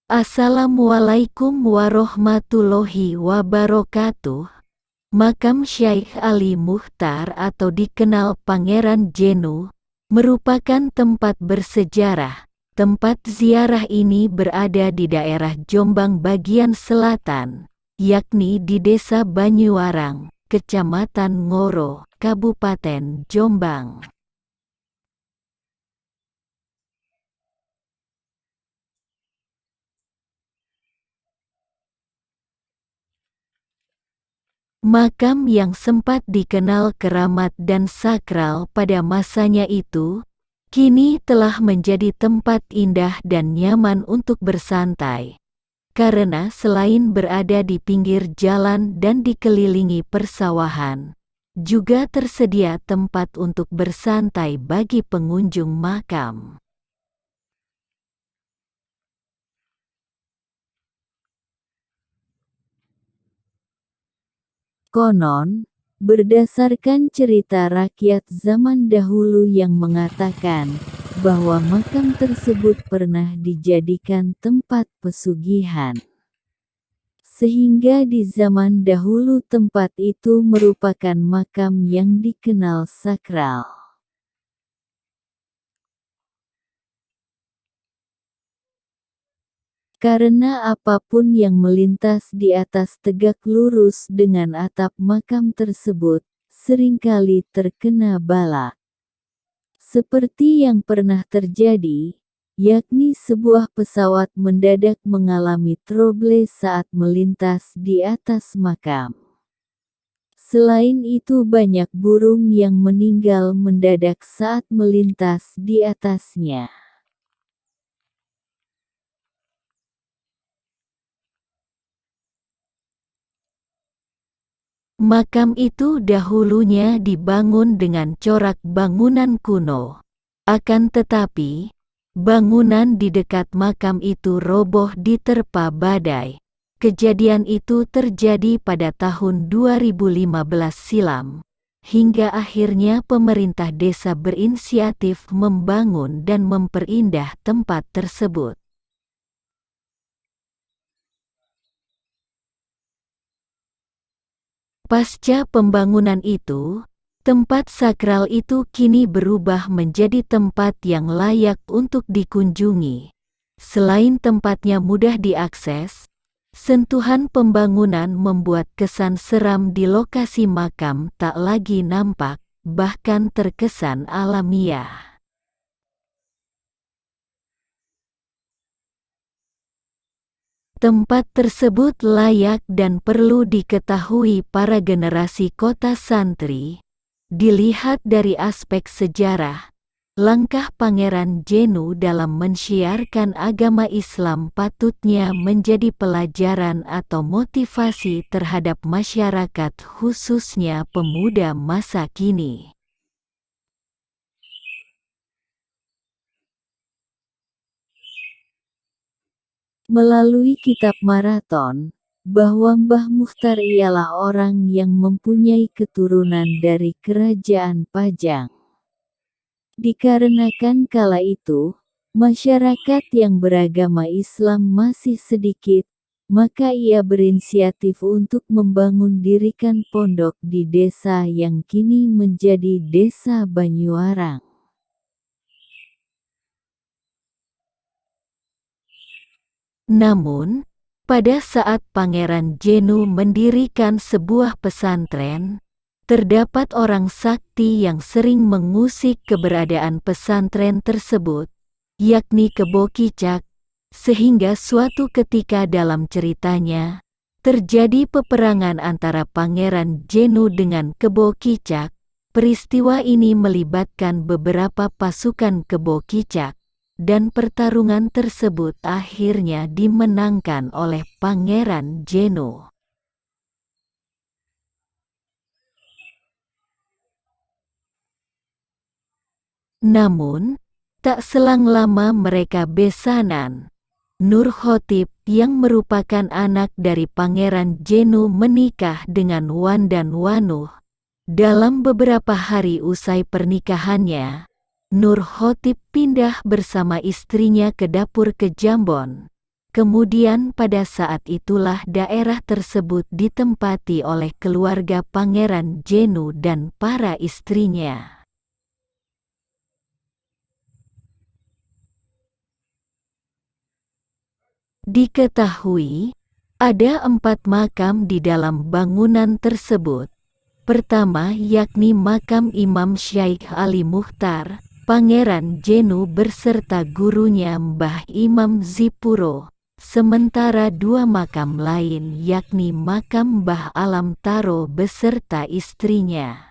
Assalamualaikum warahmatullahi wabarakatuh. Makam Syekh Ali Muchtar atau dikenal Pangeran Jenu, merupakan tempat bersejarah. Tempat ziarah ini berada di daerah Jombang bagian selatan, yakni di Desa Banyuwarang, Kecamatan Ngoro, Kabupaten Jombang. Makam yang sempat dikenal keramat dan sakral pada masanya itu, kini telah menjadi tempat indah dan nyaman untuk bersantai. Karena selain berada di pinggir jalan dan dikelilingi persawahan, juga tersedia tempat untuk bersantai bagi pengunjung makam. Konon, berdasarkan cerita rakyat zaman dahulu yang mengatakan bahwa makam tersebut pernah dijadikan tempat pesugihan. Sehingga di zaman dahulu tempat itu merupakan makam yang dikenal sakral. Karena apapun yang melintas di atas tegak lurus dengan atap makam tersebut, seringkali terkena bala. Seperti yang pernah terjadi, yakni sebuah pesawat mendadak mengalami trouble saat melintas di atas makam. Selain itu banyak burung yang meninggal mendadak saat melintas di atasnya. Makam itu dahulunya dibangun dengan corak bangunan kuno. Akan tetapi, bangunan di dekat makam itu roboh diterpa badai. Kejadian itu terjadi pada tahun 2015 silam, hingga akhirnya pemerintah desa berinisiatif membangun dan memperindah tempat tersebut. Pasca pembangunan itu, tempat sakral itu kini berubah menjadi tempat yang layak untuk dikunjungi. Selain tempatnya mudah diakses, sentuhan pembangunan membuat kesan seram di lokasi makam tak lagi nampak, bahkan terkesan alamiah. Tempat tersebut layak dan perlu diketahui para generasi kota santri. Dilihat dari aspek sejarah, langkah Pangeran Jenu dalam mensiarkan agama Islam patutnya menjadi pelajaran atau motivasi terhadap masyarakat khususnya pemuda masa kini. Melalui kitab Maraton, bahwa Mbah Muchtar ialah orang yang mempunyai keturunan dari Kerajaan Pajang. Dikarenakan kala itu, masyarakat yang beragama Islam masih sedikit, maka ia berinisiatif untuk dirikan pondok di desa yang kini menjadi Desa Banyuwarang. Namun, pada saat Pangeran Jenu mendirikan sebuah pesantren, terdapat orang sakti yang sering mengusik keberadaan pesantren tersebut, yakni Kebo Kicak, sehingga suatu ketika dalam ceritanya, terjadi peperangan antara Pangeran Jenu dengan Kebo Kicak. Peristiwa ini melibatkan beberapa pasukan Kebo Kicak, dan pertarungan tersebut akhirnya dimenangkan oleh Pangeran Jenu. Namun, tak selang lama mereka besanan. Nur Khotib yang merupakan anak dari Pangeran Jenu menikah dengan Wandan Wanuh. Dalam beberapa hari usai pernikahannya, Nur Khotib pindah bersama istrinya ke dapur ke Jambon. Kemudian pada saat itulah daerah tersebut ditempati oleh keluarga Pangeran Jenu dan para istrinya. Diketahui, ada 4 makam di dalam bangunan tersebut. Pertama yakni makam Imam Syaikh Ali Mukhtar, Pangeran Jenu berserta gurunya Mbah Imam Zipuro. Sementara 2 makam lain yakni makam Mbah Alam Taro beserta istrinya.